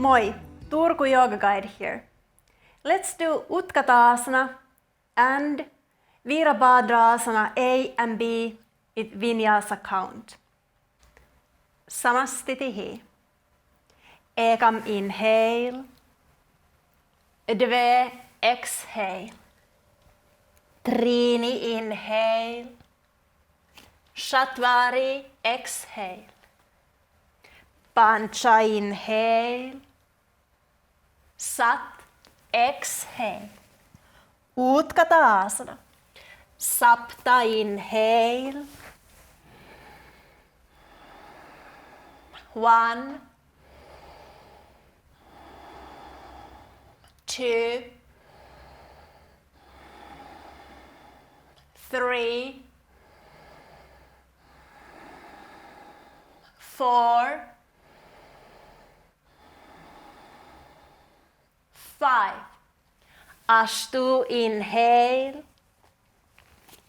Moi, Turku Yoga Guide here. Let's do Utkatasana and Virabhadrasana A and B with VINYASA count. Samastitihi. Ekam inhale. Dve exhale. Trini inhale. Jattamarie exhale. Pancha inhale. Sat exhale. Utkatasana. Sapta inhale. 1, 2, 3, 4, 5. Ashtu inhale.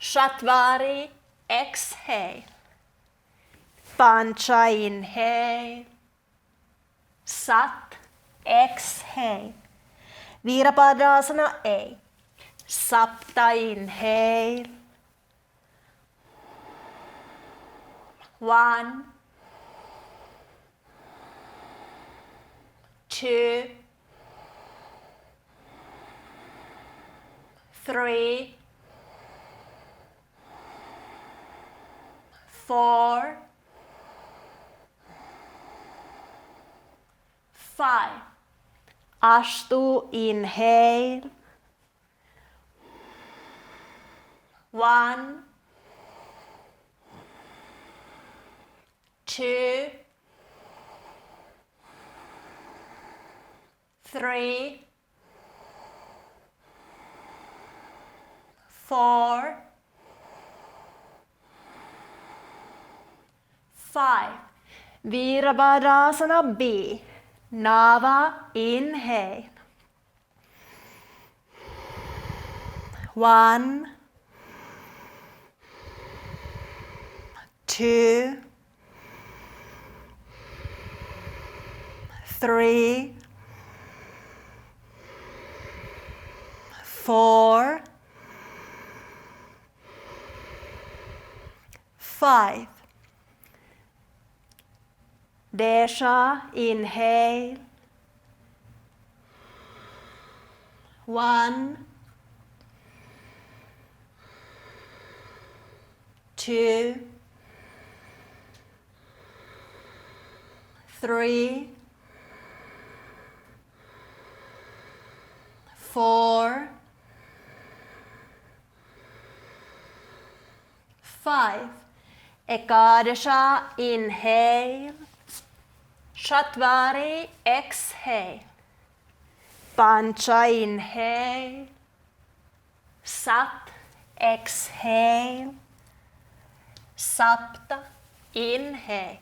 Jattamarie exhale. Pancha inhale. Sat exhale. Virabhadrasana A. Sapta inhale. 1, 2, 3, 4, 5. Ashtu inhale. 1, 2, 3, 4, 5. Virabhadrasana B. Nava inhale. 1, 2, 3, 4, 5. Desha inhale. 1, 2, 3, 4, 5. Ekadasha inhale. Jattamarie exhale. Pancha inhale. Sat exhale. Sapta inhale.